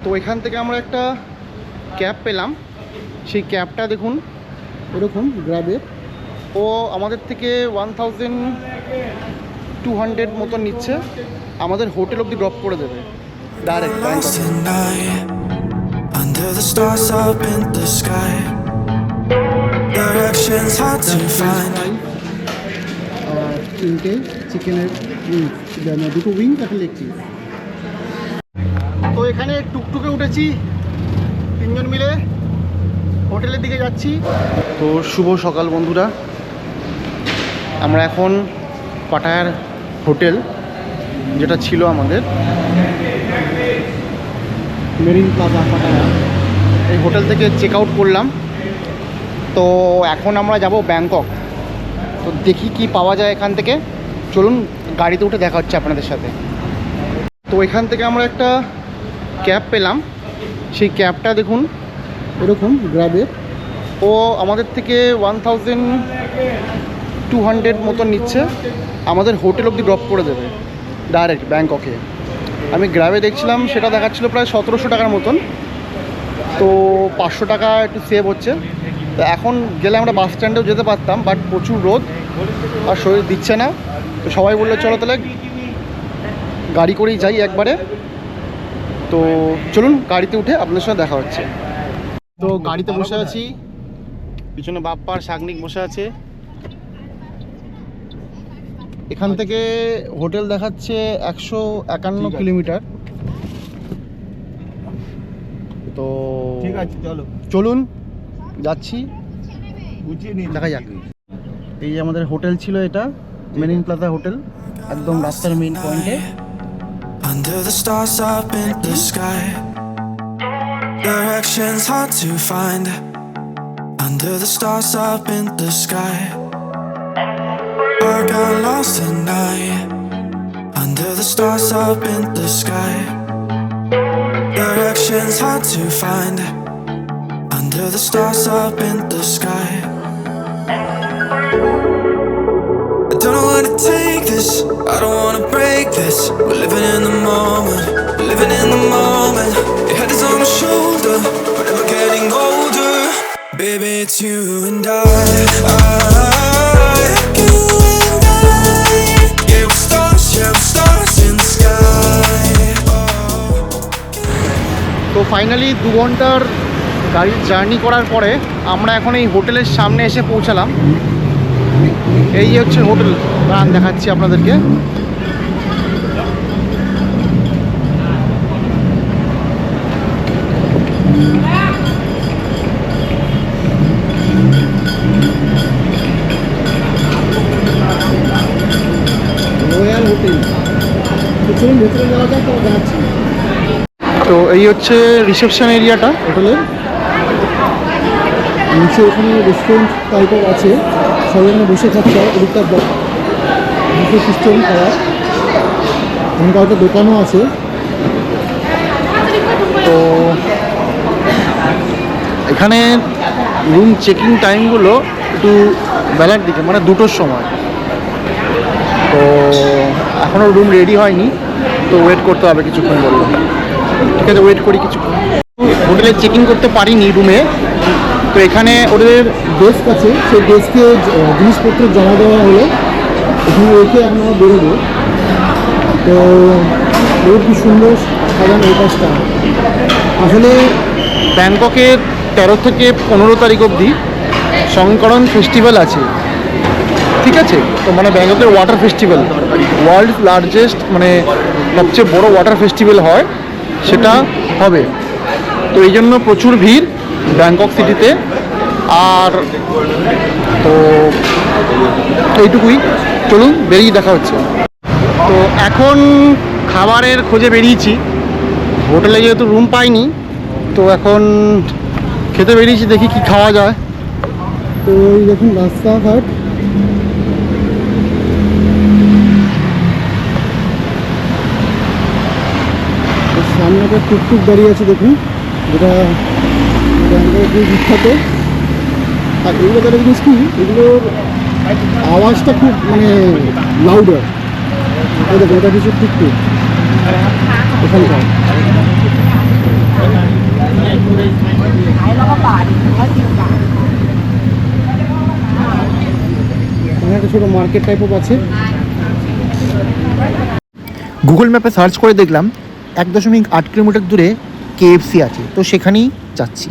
তো এখান থেকে আমরা একটা ক্যাব পেলাম। সেই ক্যাবটা দেখুন এরকম গ্র্যাবের, ও আমাদের থেকে 1200 মতন নিচ্ছে, আমাদের হোটেল অবধি ড্রপ করে দেবে direct Bangkok. Under the stars up in the sky, directions hard to find. তিনটে চিকেনের উইংস, দুটো উইং একটা লেগ পিস। তো এখানে টুকটুকে উঠেছি, তিনজন মিলে হোটেলের দিকে যাচ্ছি। তো শুভ সকাল বন্ধুরা, আমরা এখন পাটায়ার হোটেল, যেটা ছিল আমাদের মেরিন প্লাজা পাটায়া, এই হোটেল থেকে চেক আউট করলাম। তো এখন আমরা যাব ব্যাংকক। তো দেখি কি পাওয়া যায় এখান থেকে, চলুন গাড়িতে উঠে দেখা হচ্ছে আপনাদের সাথে। তো এখান থেকে আমরা একটা ক্যাব পেলাম। সেই ক্যাবটা দেখুন এরকম গ্র্যাবের, ও আমাদের থেকে 1200 মতন নিচ্ছে, আমাদের হোটেল অবধি ড্রপ করে দেবে ডাইরেক্ট ব্যাংককে। আমি গ্র্যাবে দেখছিলাম, সেটা দেখাচ্ছিলো প্রায় 1700 টাকার মতন। তো 500 টাকা একটু সেভ হচ্ছে। তো এখন গেলে আমরা বাস স্ট্যান্ডেও যেতে পারতাম, বাট প্রচুর রোদ আর শরীর দিচ্ছে না। তো সবাই বললো চলো তাহলে গাড়ি করেই যাই একবারে। তো চলুন গাড়িতে উঠে আপনাদের সাথে দেখা হচ্ছে। তো গাড়িতে বসে আছি, পিছনে বাপ্পার শাগনিক বসে আছে। এখান থেকে হোটেল দেখাচ্ছে 151 কিলোমিটার। তো ঠিক আছে, চলো চলুন যাচ্ছি, বুঝিয়ে নিই, দেখা যাক। এই যে আমাদের হোটেল ছিল, এটা মেরিন প্লাজা হোটেল, একদম রাস্তার মেইন পয়েন্টে। Under the stars up in the sky, directions hard to find. Under the stars up in the sky, I got lost at night. Under the stars up in the sky, directions hard to find. Under the stars up in the sky, I don't know where to take this, I don't wanna break this. We're living in the moment, we're living in the moment. Your head is on my shoulder, we're never getting older. Baby, it's you and I, you and I. Yeah, we're stars in the sky. তো finally 2 ঘন্টার গাড়ির journey করার পরে আমরা এখন এই হোটেলের সামনে এসে পৌঁছালাম। এই হচ্ছে হোটেল, দাঁড়ান দেখাচ্ছি আপনাদেরকে। রয়্যাল হোটেল, চলুন ভেতরে যাওয়া যাক, তো দেখাচ্ছি। তো এই হচ্ছে রিসেপশন এরিয়াটা হোটেলের। নিচে ওখানে রেস্টুরেন্ট টাইপের আছে, সবাই বসে থাকতে হয়, ওদিকটা বুফে সিস্টেম খাওয়া। এখানে কয়েকটা দোকানও আছে। তো এখানে রুম চেকিং টাইমগুলো একটু বেলার দিকে, মানে 2টোর সময়। তো এখনও রুম রেডি হয়নি, তো ওয়েট করতে হবে কিছুক্ষণ বললো। ঠিক আছে, ওয়েট করি কিছুক্ষণ। হোটেলে চেকিং করতে পারিনি রুমে, তো এখানে ওদের ডেস্ক আছে, সেই ডেস্কে জিনিসপত্র জমা দেওয়া হলো, এখানে রেখে এখন আমরা বেরোবো। তো বহুত কি সুন্দর সাজানো এই কাজটা। আসলে ব্যাংককের 13 থেকে 15 তারিখ অবধি সংকরণ ফেস্টিভ্যাল আছে, ঠিক আছে। তো মানে ব্যাংককের ওয়াটার ফেস্টিভ্যাল, ওয়ার্ল্ড লার্জেস্ট, মানে সবচেয়ে বড় ওয়াটার ফেস্টিভ্যাল হয়, সেটা হবে। তো এই জন্য প্রচুর ভিড় ব্যাংকক সিটিতে। আর তো এইটুকুই, চলুন বেরিয়ে দেখা হচ্ছে। তো এখন খাবারের খোঁজে বেরিয়েছি, হোটেলে যেহেতু রুম পাইনি, তো এখন খেতে বেরিয়েছি, দেখি কি খাওয়া যায়। তো এই দেখুন রাস্তাঘাট, সামনে একটা টুকটুক দাঁড়িয়ে আছে দেখুন, যেটা ব্যাংককের খুব বিখ্যাত। আর এগুলো তাহলে জিনিস কি, এগুলোর আওয়াজটা খুব মানে লাউডার। দেখুন এটা কিছু টুকটুক এখানকার। এখানে একটা ছোটো মার্কেট টাইপও আছে। গুগল ম্যাপে সার্চ করে দেখলাম 1.8 কিলোমিটার দূরে KFC আছে, তো সেখানেই যাচ্ছি।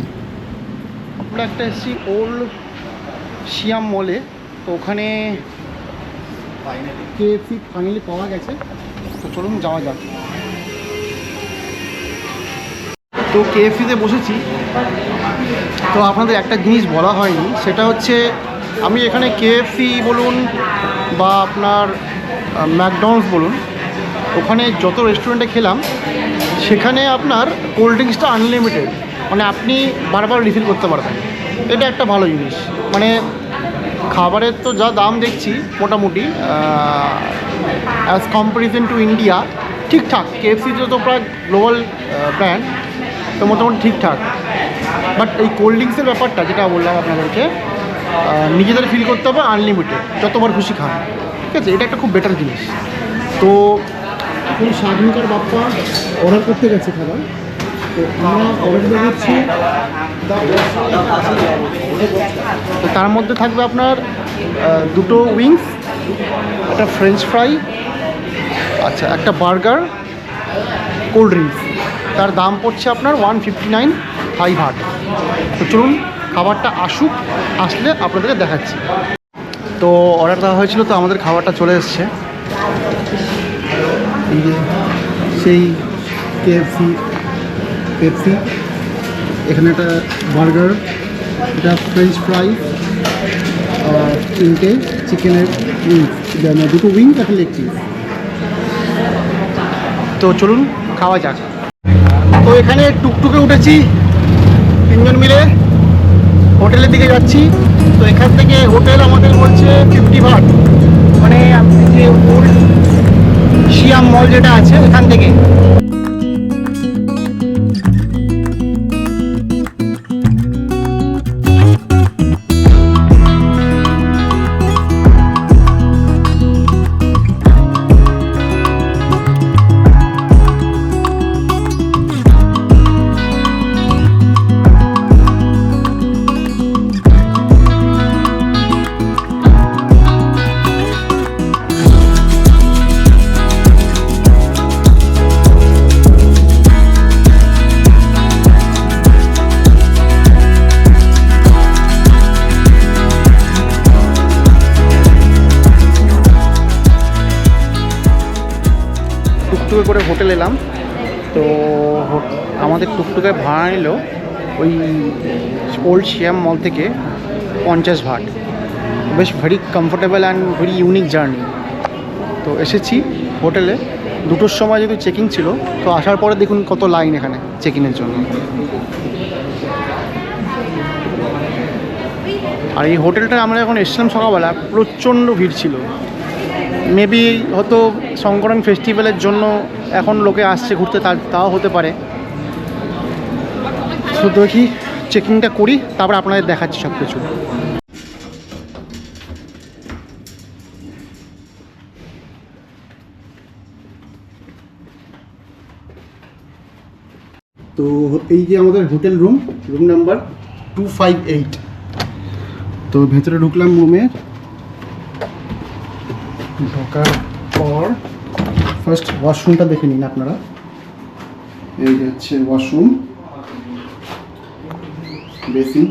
আমরা একটা এসেছি ওল্ড শিয়াম মলে, তো ওখানে KFC ফাইনালি পাওয়া গেছে, তো চলুন যাওয়া যাক। তো KFCতে বসেছি, তো আপনাদের একটা জিনিস বলা হয়নি, সেটা হচ্ছে আমি এখানে KFC বলুন বা আপনার ম্যাকডোনাল্ডস বলুন, ওখানে যত রেস্টুরেন্টে খেলাম সেখানে আপনার কোল্ড ড্রিঙ্কসটা আনলিমিটেড, মানে আপনি বারবার রিফিল করতে পারবেন। এটা একটা ভালো জিনিস, মানে খাবারের তো যা দাম দেখছি মোটামুটি অ্যাজ কম্পারিজন টু ইন্ডিয়া ঠিকঠাক। KFCতে তো প্রায় গ্লোবাল ব্র্যান্ড, তো মোটামুটি ঠিকঠাক। বাট এই কোল্ড ড্রিঙ্কসের ব্যাপারটা যেটা বললাম আপনাদেরকে, নিজেদের ফিল করতে হবে আনলিমিটেড, যতবার খুশি খান, ঠিক আছে? এটা একটা খুব বেটার জিনিস। তো এখন স্বাধীনকার বাপ্পা অর্ডার করতে গেছে খাবার, তো আমরা অর্ডার করছি। তো তার মধ্যে থাকবে আপনার দুটো উইংস, একটা ফ্রেঞ্চ ফ্রাই, আচ্ছা একটা বার্গার, কোল্ড ড্রিঙ্কস। তার দাম পড়ছে আপনার 159 থাই ভাট। তো চলুন খাবারটা আসুক, আসলে আপনাদেরকে দেখাচ্ছি। তো অর্ডার দেওয়া হয়েছিল, তো আমাদের খাবারটা চলে এসছে। এই যে সেই KFC, এখানে একটা বার্গার, এটা ফ্রেঞ্চ ফ্রাই, আর তিনটে চিকেনের উইংস, দুটো উইংস একটা লেগ পিস। তো চলুন খাওয়া যাক। তো এখানে টুকটুকে উঠেছি, তিনজন মিলে হোটেলের দিকে যাচ্ছি। তো এখান থেকে হোটেল আমাদের বলছে 50 ভাট, মানে আপনি যে ওল্ড শিয়াম মল যেটা আছে এখান থেকে। টুকটুকে করে হোটেল এলাম, তো আমাদের টুকটুকে ভাড়া নিল ওই ওল্ড শিয়াম মল থেকে 50 ভাট। বেশ very comfortable and very unique journey. তো এসেছি হোটেলে, 2টোর সময় যেহেতু চেকিং ছিল, তো আসার পরে দেখুন কত লাইন এখানে চেকিংয়ের জন্য। আর এই হোটেলটা আমরা যখন এসেছিলাম সকালবেলা প্রচণ্ড ভিড় ছিল। মেবি হয়তো সংকরণ ফেস্টিভ্যালের জন্য এখন লোকে আসছে ঘুরতে, তাও হতে পারে। তো দেখি চেকিংটা করি, তারপর আপনাদের দেখাচ্ছি সব কিছু। তো এই যে আমাদের হোটেল রুম নাম্বার 258। তো ভেতরে ঢুকলাম রুমে। ঢোকার পর ফার্স্ট ওয়াশরুমটা দেখে নিন আপনারা। এই যে হচ্ছে ওয়াশরুম, বেসিন,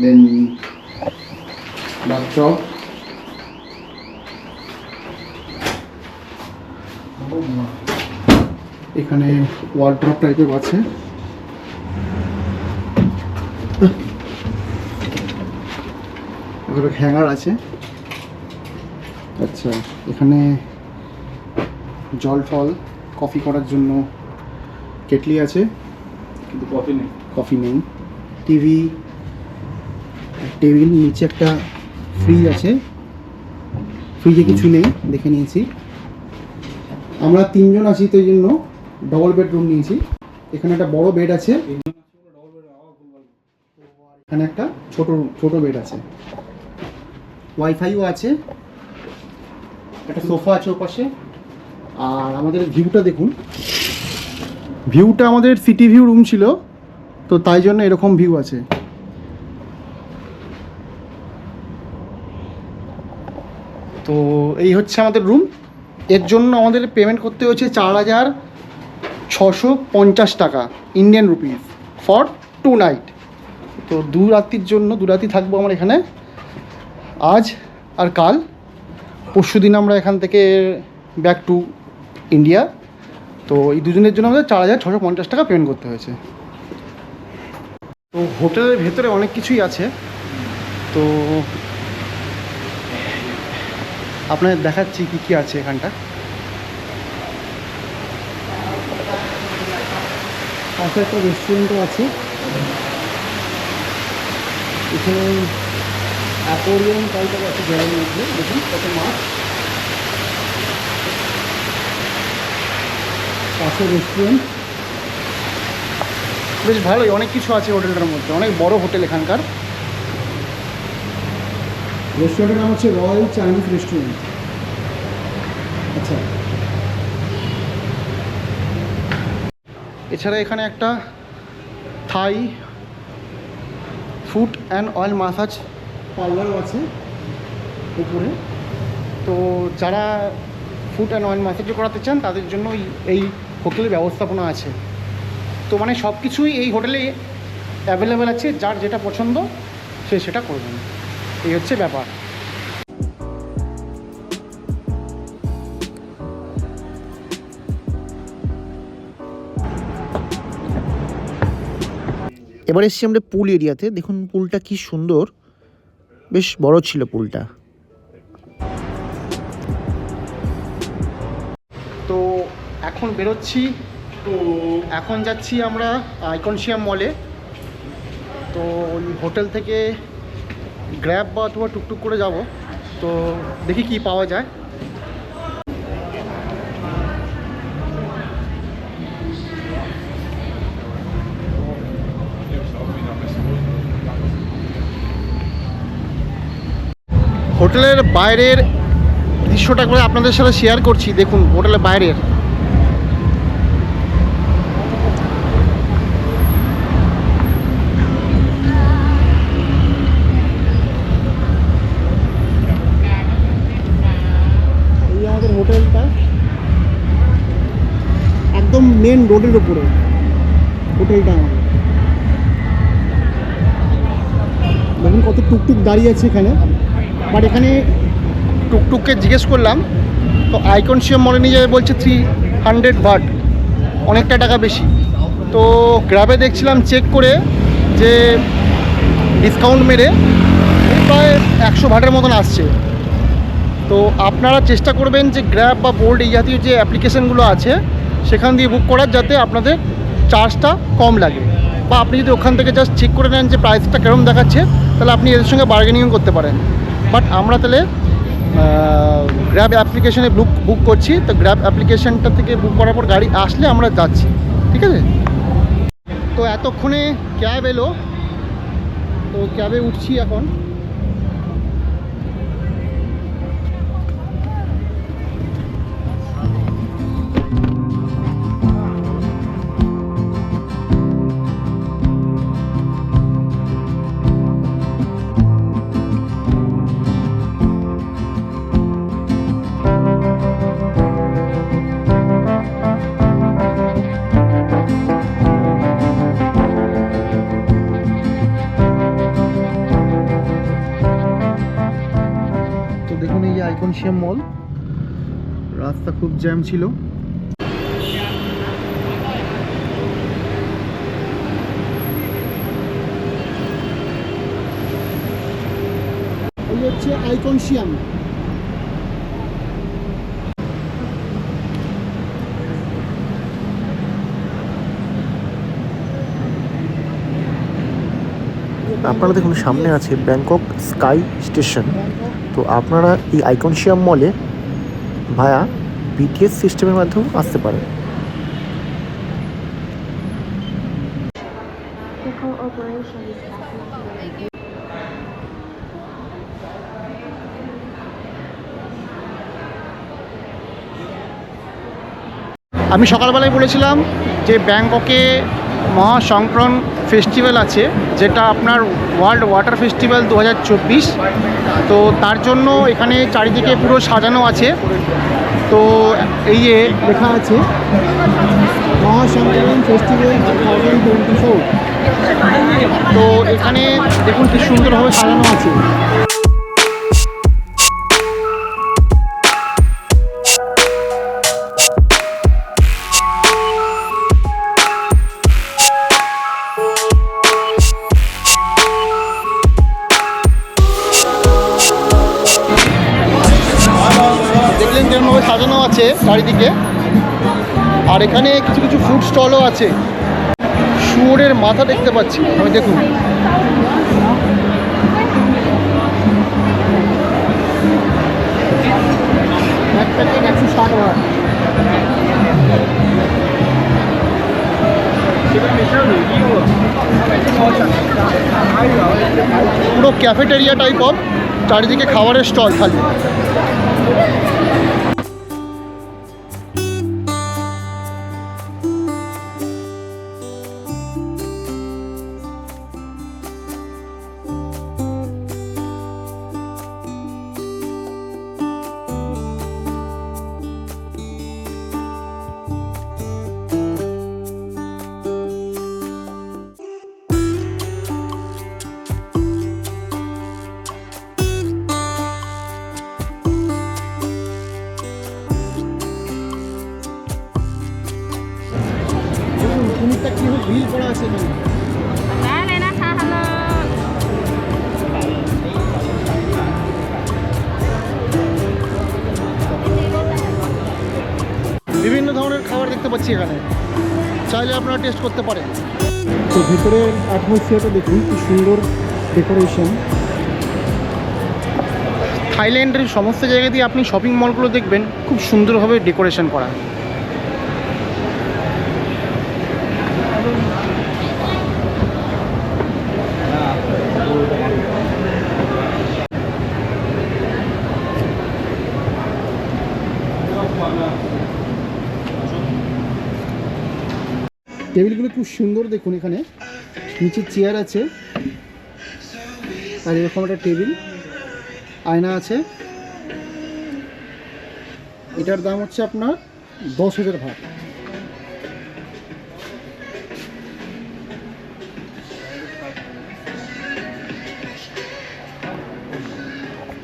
দেন বাথটব, এখানে ওয়ার্ড্রপ টাইপের আছে। এখানে হ্যাঙ্গার আছে। আচ্ছা, এখানে জল ফল কফি করার জন্য কেটলি আছে, কিন্তু কফি নেই। টিভি, টেবিল, নিচে একটা ফ্রিজ আছে, ফ্রিজে কিছু নেই দেখে নিয়েছি। আমরা 3 জন আছি, তো এই জন্য ডবল বেডরুম নিয়েছি। এখানে একটা বড় বেড আছে, এখানে একটা ছোট বেড আছে, ওয়াইফাইও আছে, একটা সোফা আছে ওপাশে। আর আমাদের ভিউটা দেখুন, ভিউটা আমাদের সিটি ভিউ রুম ছিল, তো তাই জন্য এরকম ভিউ আছে। তো এই হচ্ছে আমাদের রুম। এর জন্য আমাদের পেমেন্ট করতে হয়েছে 4,650 টাকা ইন্ডিয়ান রুপিস ফর 2 নাইট। তো 2 রাত্রির জন্য 2 রাত্রি থাকবো আমরা এখানে, আজ আর কাল। পরশু দিন আমরা এখান থেকে ব্যাক টু ইন্ডিয়া। তো এই দুজনের জন্য আমাদের 4,650 টাকা পেমেন্ট করতে হয়েছে। তো হোটেলের ভেতরে অনেক কিছুই আছে, তো আপনাদের দেখাচ্ছি কী কী আছে এখানটা। পাশে একটা রেস্টুরেন্টও আছে, এখানে অ্যাকোরিয়াম টাইপের আছে জলের মধ্যে, দেখুন কত মাছ। পাশে রেস্টুরেন্ট, বেশ ভালোই, অনেক কিছু আছে হোটেলটার মধ্যে, অনেক বড় হোটেল এখানকার। রেস্টুরেন্টের নাম হচ্ছে রয়্যাল চাইনিজ রেস্টুরেন্ট। আচ্ছা, এছাড়া এখানে একটা থাই ফুট অ্যান্ড অয়েল মাসাজ পার্লারও আছে উপরে। তো যারা ফুট অ্যান্ড অয়েল মাসাজও করাতে চান তাদের জন্য এই হোটেলের ব্যবস্থাপনা আছে। তো মানে সব কিছুই এই হোটেলে অ্যাভেলেবেল আছে, যার যেটা পছন্দ সে সেটা করবেন, এই হচ্ছে ব্যাপার। এবার এসেছি আমরা পুল এরিয়াতে। দেখুন পুলটা কি সুন্দর, বেশ বড় ছিল পুলটা। তো এখন বেরোচ্ছি, তো এখন যাচ্ছি আমরা আইকনশিয়াম মলে। তো ওই হোটেল থেকে গ্র্যাব বা অথবা টুকটুক করে যাব, তো দেখি কি পাওয়া যায়। হোটেলের বাইরের দৃশ্যটা করে আপনাদের সাথে শেয়ার করছি। দেখুন হোটেলের বাইরের, এই আমাদের হোটেলটা একদম মেন রোডের উপরে হোটেলটা আমাদের। দেখুন কত টুকটুক দাঁড়িয়ে আছে এখানে, বাট এখানে টুকটুককে জিজ্ঞেস করলাম, তো আইকনশিয়াম মলে নিয়ে যাবে বলছে 300 বাট, অনেকটা টাকা বেশি। তো গ্র্যাবে দেখছিলাম চেক করে যে ডিসকাউন্ট মেরে প্রায় 100 বাটের মতন আসছে। তো আপনারা চেষ্টা করবেন যে গ্র্যাব বা বোল্ট এই জাতীয় যে অ্যাপ্লিকেশানগুলো আছে সেখান দিয়ে বুক করার, যাতে আপনাদের চার্জটা কম লাগে। বা আপনি যদি ওখান থেকে জাস্ট চেক করে নেন যে প্রাইসটা কেরম দেখাচ্ছে, তাহলে আপনি এদের সঙ্গে বার্গেনিং করতে পারেন। বাট আমরা তাহলে গ্র্যাব অ্যাপ্লিকেশানে বুক করছি। তো গ্র্যাব অ্যাপ্লিকেশানটা থেকে বুক করার পর গাড়ি আসলে আমরা যাচ্ছি, ঠিক আছে। তো এতক্ষণে ক্যাব এলো, তো ক্যাবে উঠছি এখন। আইকনশিয়াম মল, রাস্তা খুব জ্যাম ছিল। এই হচ্ছে আইকনশিয়াম। আপনারা দেখুন সামনে আছে ব্যাংকক স্কাই স্টেশন। তো আপনারা এই আইকনশিয়াম মলে ভায়া বিটিএস সিস্টেমের মাধ্যমে আসতে পারেন। আমি সকালবেলায় বলেছিলাম যে ব্যাংককে মহাসংক্রমণ ফেস্টিভ্যাল আছে, যেটা আপনার ওয়ার্ল্ড ওয়াটার ফেস্টিভ্যাল 2024। তো তার জন্য এখানে চারিদিকে পুরো সাজানো আছে। তো এই যে লেখা আছে মহাসংক্রমণ ফেস্টিভ্যাল 2024। তো এখানে দেখুন কি সুন্দরভাবে সাজানো আছে। দেখলেন যেমনভাবে সাজানো আছে চারিদিকে। আর এখানে কিছু কিছু ফুড স্টলও আছে। শুয়োরের মাথা দেখতে পাচ্ছি আমি, দেখুন। এক প্যাকেট 160 টাকা। পুরো ক্যাফেটেরিয়া টাইপ অফ, চারিদিকে খাবারের স্টল খালি। কুমিরটা কি ভিড় করা আছে এখানে। ได้เลยนะคะฮัลโหล বিভিন্ন ধরনের খাবার দেখতে পাচ্ছি এখানে, চাইলে আপনারা টেস্ট করতে পারেন। তো ভিতরের অ্যাটমসফিয়ারটা দেখুন কি সুন্দর ডেকোরেশন। থাইল্যান্ডের সমস্ত জায়গা দিয়ে আপনি শপিং মলগুলো দেখবেন খুব সুন্দরভাবে ডেকোরেশন করা। টেবিলগুলো খুব সুন্দর দেখুন। এখানে নিচে চেয়ার আছে, আর এরকম একটা টেবিল, আয়না আছে। এটার দাম হচ্ছে আপনার 10,000 ভাট।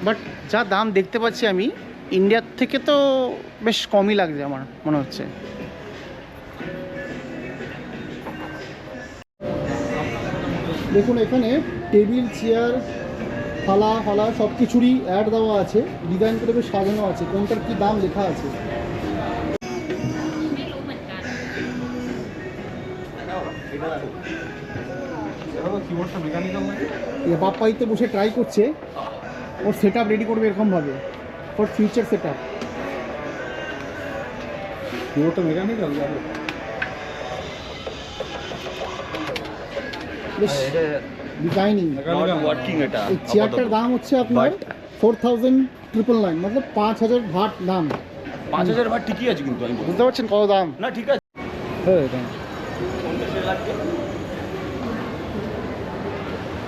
বাট যা দাম দেখতে পাচ্ছি আমি, ইন্ডিয়ার থেকে তো বেশ কমই লাগছে আমার মনে হচ্ছে। দেখুন এখানে টেবিল, চেয়ার, থালা ফালা সব কিছুরই অ্যাড দেওয়া আছে, ডিজাইন করে বেশ সাজানো আছে, কোনটার কী দাম লেখা আছে। বাপ্পাই তো বসে ট্রাই করছে, ওর সেট আপ রেডি করবে এরকমভাবে ফর ফিউচার সেট আপ। কিবোর্ডটা মেকানিক্যাল ডিজাইনিং ওয়ার্কিং এটা এই চেয়ারটার দাম হচ্ছে আপনার 4,999, मतलब 5,000 ভাট দাম। 5,000 ভাট ঠিকই আছে, কিন্তু আমি বুঝতে পারছেন কত দাম? না ঠিক আছে।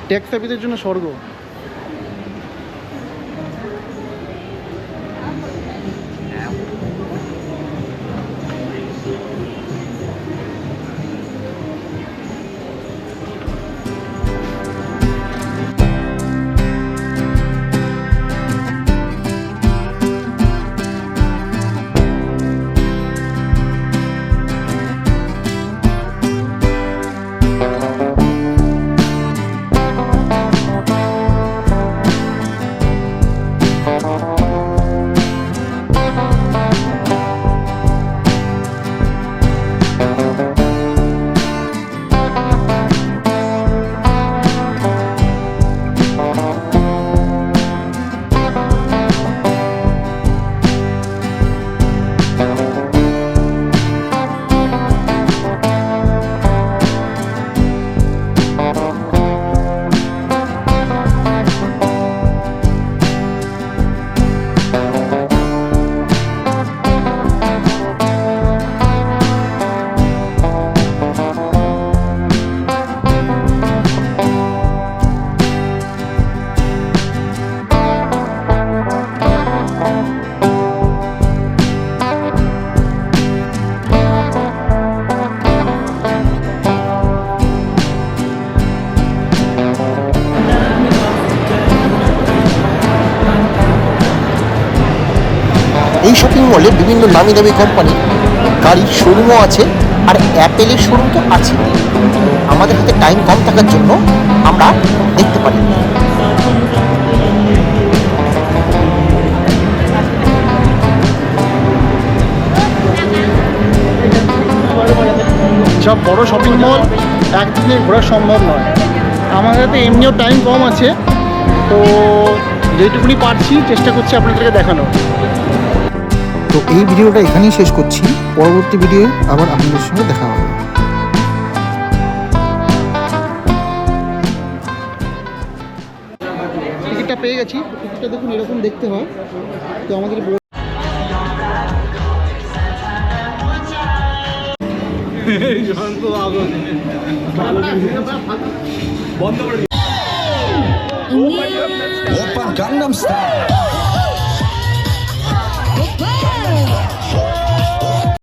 ট্যাক্স অফিসের জন্য স্বর্গ। বিভিন্ন নামি দামি কোম্পানি গাড়ির শোরুমও আছে, আর অ্যাপেলের শোরুম তো আছে। আমাদের হাতে টাইম কম থাকার জন্য আমরা দেখতে পারি। সব বড় শপিং মল একদিনে ঘোরা সম্ভব নয়। আমাদের হাতে এমনিও টাইম কম আছে, তো যেটুকুনি পারছি চেষ্টা করছি আপনাদেরকে দেখানো। তো এই ভিডিওটা এখানেই শেষ করছি, পরবর্তী ভিডিও আবার আপনাদের সঙ্গে দেখা হবে। টিকিটটা পেয়ে গেছি। টিকিটটা দেখুন এরকম দেখতে হয়। তো আমাদের Gangnam Style.